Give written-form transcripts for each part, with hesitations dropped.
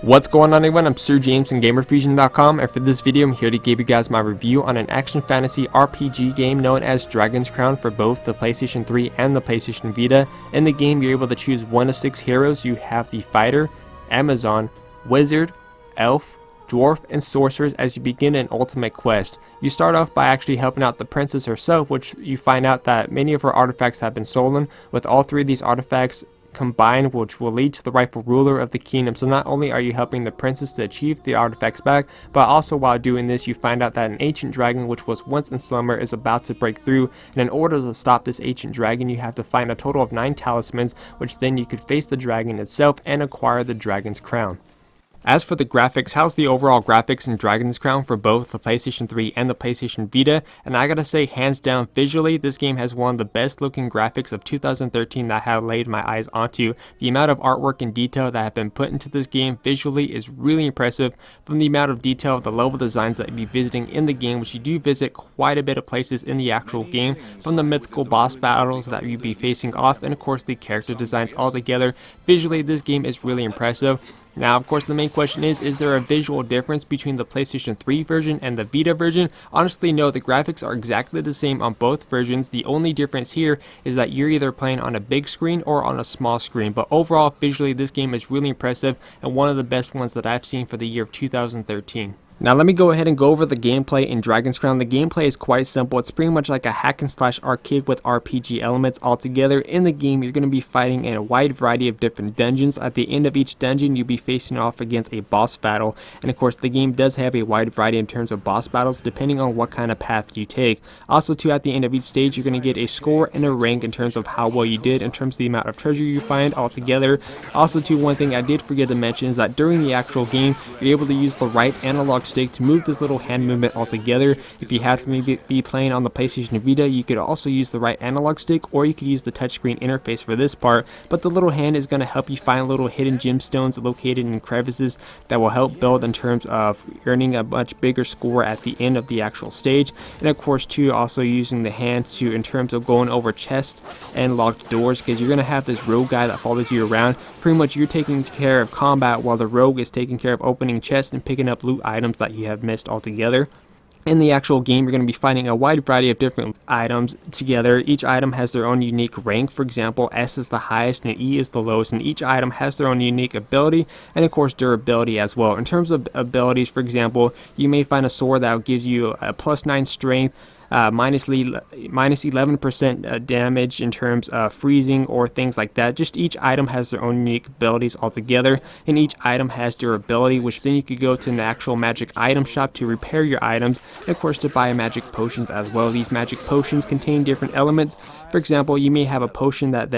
What's going on, everyone? I'm Sir James from Gamerfuzion.com, and for this video I'm here to give you guys my review on an action fantasy RPG game known as Dragon's Crown for both the PlayStation 3 and the PlayStation Vita. In the game you're able to choose one of 6 heroes. You have the Fighter, Amazon, Wizard, Elf, Dwarf, and Sorcerers as you begin an ultimate quest. You start off by actually helping out the princess herself, which you find out that many of her artifacts have been stolen, with all 3 of these artifacts combined, which will lead to the rightful ruler of the kingdom. So not only are you helping the princess to achieve the artifacts back, but also while doing this you find out that an ancient dragon which was once in slumber is about to break through, and in order to stop this ancient dragon you have to find a total of 9 talismans, which then you could face the dragon itself and acquire the dragon's crown. As for the graphics, how's the overall graphics in Dragon's Crown for both the PlayStation 3 and the PlayStation Vita? And I gotta say, hands down, visually, this game has one of the best looking graphics of 2013 that I have laid my eyes onto. The amount of artwork and detail that have been put into this game visually is really impressive, from the amount of detail of the level designs that you'll be visiting in the game, which you do visit quite a bit of places in the actual game, from the mythical boss battles that you'll be facing off, and of course the character designs altogether. Visually, this game is really impressive. Now, of course, the main question is there a visual difference between the PlayStation 3 version and the Vita version? Honestly, no, the graphics are exactly the same on both versions. The only difference here is that you're either playing on a big screen or on a small screen. But overall, visually, this game is really impressive and one of the best ones that I've seen for the year of 2013. Now let me go ahead and go over the gameplay in Dragon's Crown. The gameplay is quite simple. It's pretty much like a hack and slash arcade with RPG elements all together. In the game you're going to be fighting in a wide variety of different dungeons. At the end of each dungeon you'll be facing off against a boss battle, and of course the game does have a wide variety in terms of boss battles depending on what kind of path you take. Also too, at the end of each stage you're going to get a score and a rank in terms of how well you did in terms of the amount of treasure you find all together. Also too, one thing I did forget to mention is that during the actual game you're able to use the right analog stick to move this little hand movement altogether. If you have to maybe be playing on the PlayStation Vita, you could also use the right analog stick, or you could use the touchscreen interface for this part, but the little hand is going to help you find little hidden gemstones located in crevices that will help build in terms of earning a much bigger score at the end of the actual stage. And of course too, also using the hand to in terms of going over chests and locked doors, because you're going to have this rogue guy that follows you around. Pretty much you're taking care of combat while the rogue is taking care of opening chests and picking up loot items that you have missed altogether. In the actual game, you're going to be finding a wide variety of different items together. Each item has their own unique rank. For example, S is the highest and E is the lowest, and each item has their own unique ability and of course durability as well. In terms of abilities, for example, you may find a sword that gives you a +9 strength, minus 11% damage in terms of freezing or things like that. Just each item has their own unique abilities altogether, and each item has durability, which then you could go to an actual magic item shop to repair your items, and of course to buy magic potions as well. These magic potions contain different elements. For example, you may have a potion that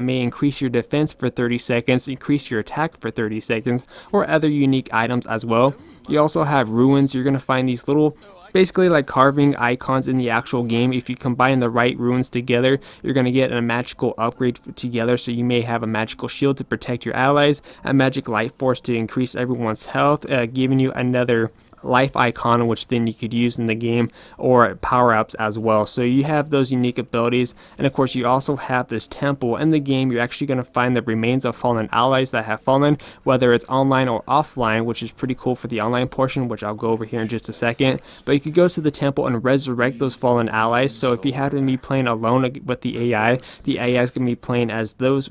may increase your defense for 30 seconds, increase your attack for 30 seconds, or other unique items as well. You also have ruins. You're going to find these little basically like carving icons in the actual game. If you combine the right runes together, you're going to get a magical upgrade together. So you may have a magical shield to protect your allies, a magic light force to increase everyone's health, giving you another life icon which then you could use in the game, or power-ups as well. So you have those unique abilities, and of course you also have this temple. In the game you're actually going to find the remains of fallen allies that have fallen, whether it's online or offline, which is pretty cool for the online portion, which I'll go over here in just a second. But you could go to the temple and resurrect those fallen allies. So if you happen to be playing alone with the AI is going to be playing as those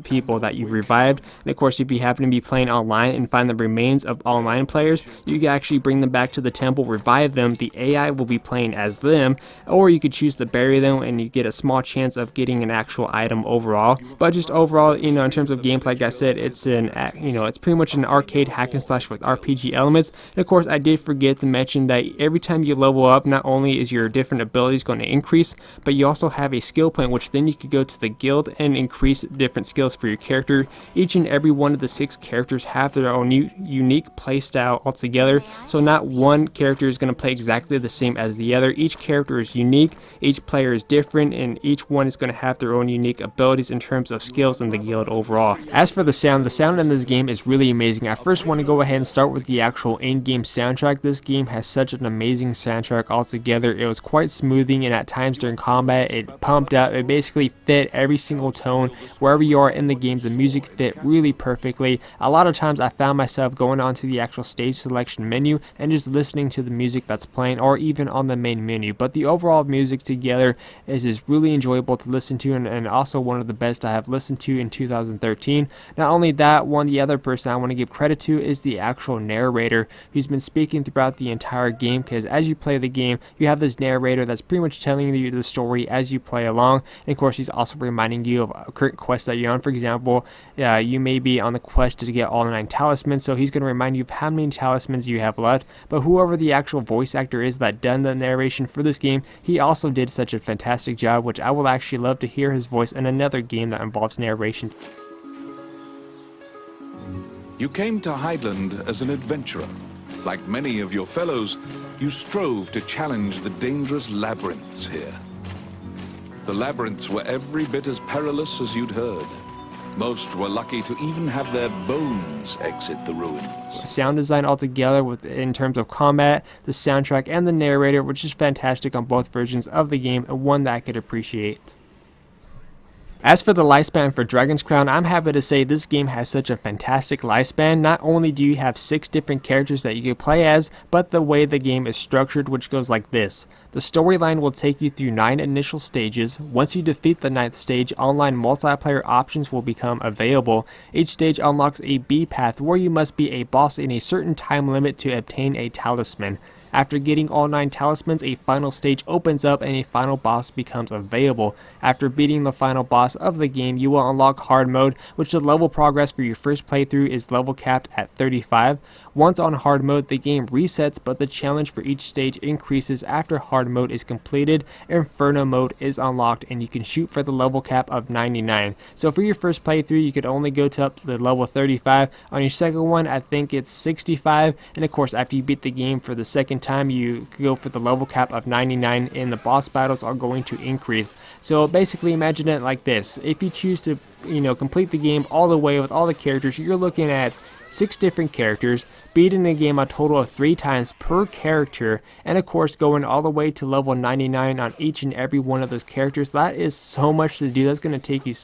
people that you revived. And of course if you happen to be playing online and find the remains of online players, you can actually bring them back to the temple, revive them, the AI will be playing as them, or you could choose to bury them and you get a small chance of getting an actual item overall. But just overall, in terms of gameplay, like I said, it's it's pretty much an arcade hack and slash with RPG elements. And of course I did forget to mention that every time you level up, not only is your different abilities going to increase, but you also have a skill point, which then you could go to the guild and increase different skills for your character. Each and every one of the 6 characters have their own unique playstyle altogether, so not one character is going to play exactly the same as the other. Each character is unique, each player is different, and each one is going to have their own unique abilities in terms of skills in the guild overall. As for the sound in this game is really amazing. I first want to go ahead and start with the actual in-game soundtrack. This game has such an amazing soundtrack altogether. It was quite smoothing, and at times during combat it pumped up. It basically fit every single tone wherever you are in the game, the music fit really perfectly. A lot of times I found myself going onto the actual stage selection menu and just listening to the music that's playing, or even on the main menu. But the overall music together is really enjoyable to listen to, and also one of the best I have listened to in 2013. Not only that, the other person I want to give credit to is the actual narrator, who's been speaking throughout the entire game, because as you play the game, you have this narrator that's pretty much telling you the story as you play along. And of course, he's also reminding you of current quests that you're on. For example, you may be on the quest to get all 9 talismans, so he's going to remind you of how many talismans you have left. But whoever the actual voice actor is that done the narration for this game, he also did such a fantastic job, which I will actually love to hear his voice in another game that involves narration. You came to Highland as an adventurer. Like many of your fellows, you strove to challenge the dangerous labyrinths here. The labyrinths were every bit as perilous as you'd heard. Most were lucky to even have their bones exit the ruins. Sound design altogether, in terms of combat, the soundtrack, and the narrator, which is fantastic on both versions of the game, and one that I could appreciate. As for the lifespan for Dragon's Crown, I'm happy to say this game has such a fantastic lifespan. Not only do you have 6 different characters that you can play as, but the way the game is structured, which goes like this. The storyline will take you through 9 initial stages. Once you defeat the 9th stage, online multiplayer options will become available. Each stage unlocks a B path where you must be a boss in a certain time limit to obtain a talisman. After getting all 9 talismans, a final stage opens up and a final boss becomes available. After beating the final boss of the game, you will unlock hard mode, which the level progress for your first playthrough is level capped at 35. Once on hard mode, the game resets, but the challenge for each stage increases after hard mode is completed. Inferno mode is unlocked, and you can shoot for the level cap of 99. So for your first playthrough, you could only go to up to the level 35. On your second one, I think it's 65. And of course, after you beat the game for the second time, you go for the level cap of 99, and the boss battles are going to increase. So basically, imagine it like this. If you choose to, complete the game all the way with all the characters, you're looking at 6 different characters, beating the game a total of 3 times per character, and of course going all the way to level 99 on each and every one of those characters. That is so much to do. That's going to take you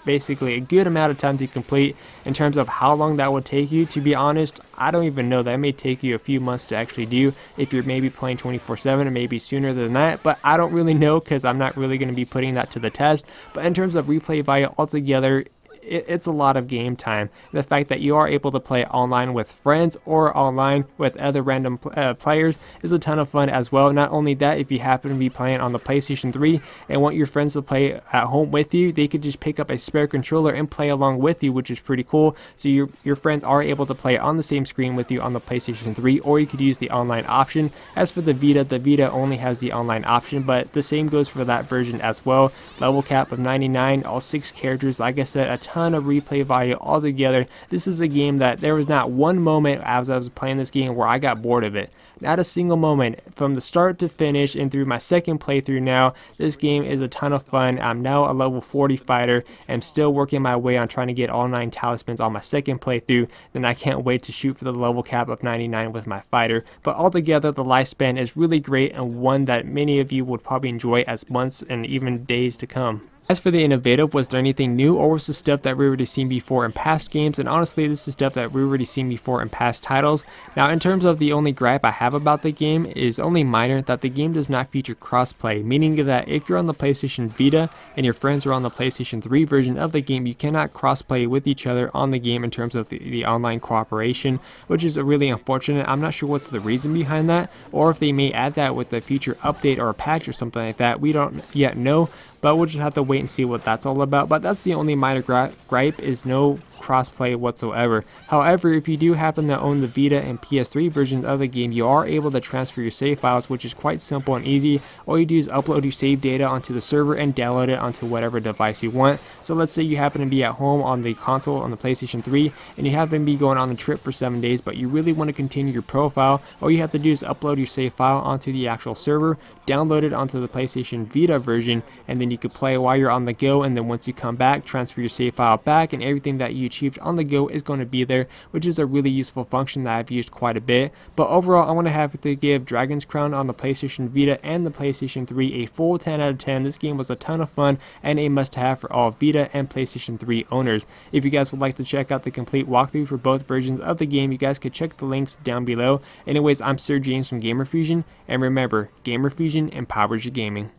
basically a good amount of time to complete. In terms of how long that would take you, to be honest, I don't even know. That may take you a few months to actually do if you're maybe playing 24/7, or maybe sooner than that, but I don't really know because I'm not really going to be putting that to the test. But in terms of replay value altogether, it's a lot of game time. The fact that you are able to play online with friends or online with other random players is a ton of fun as well. Not only that, if you happen to be playing on the PlayStation 3 and want your friends to play at home with you, they could just pick up a spare controller and play along with you, which is pretty cool. So your friends are able to play on the same screen with you on the PlayStation 3, or you could use the online option. As for the Vita only has the online option, but the same goes for that version as well. Level cap of 99, all 6 characters, like I said, a ton of replay value altogether. This is a game that there was not one moment as I was playing this game where I got bored of it. Not a single moment from the start to finish, and through my second playthrough now, this game is a ton of fun. I'm now a level 40 fighter. I'm still working my way on trying to get all 9 talismans on my second playthrough. Then I can't wait to shoot for the level cap of 99 with my fighter. But altogether, the lifespan is really great, and one that many of you would probably enjoy as months and even days to come. As for the innovative, was there anything new, or was this stuff that we already seen before in past games? And honestly, this is stuff that we already seen before in past titles. Now, in terms of the only gripe I have about the game is only minor, that the game does not feature crossplay, meaning that if you're on the PlayStation Vita and your friends are on the PlayStation 3 version of the game, you cannot crossplay with each other on the game in terms of the online cooperation, which is really unfortunate. I'm not sure what's the reason behind that, or if they may add that with a future update or a patch or something like that. We don't yet know. But we'll just have to wait and see what that's all about. But that's the only minor gripe, is no crossplay whatsoever. However, if you do happen to own the Vita and PS3 versions of the game, you are able to transfer your save files, which is quite simple and easy. All you do is upload your save data onto the server and download it onto whatever device you want. So let's say you happen to be at home on the console on the PlayStation 3, and you happen to be going on the trip for 7 days, but you really want to continue your profile. All you have to do is upload your save file onto the actual server, download it onto the PlayStation Vita version, and then you could play while you're on the go. And then once you come back, transfer your save file back, and everything that you achieved on the go is going to be there, which is a really useful function that I've used quite a bit. But overall, I want to have to give Dragon's Crown on the PlayStation Vita and the PlayStation 3 a full 10 out of 10. This game was a ton of fun and a must-have for all Vita and PlayStation 3 owners. If you guys would like to check out the complete walkthrough for both versions of the game, you guys could check the links down below. Anyways, I'm Sir James from Gamerfuzion, and remember, Gamerfuzion empowers your gaming.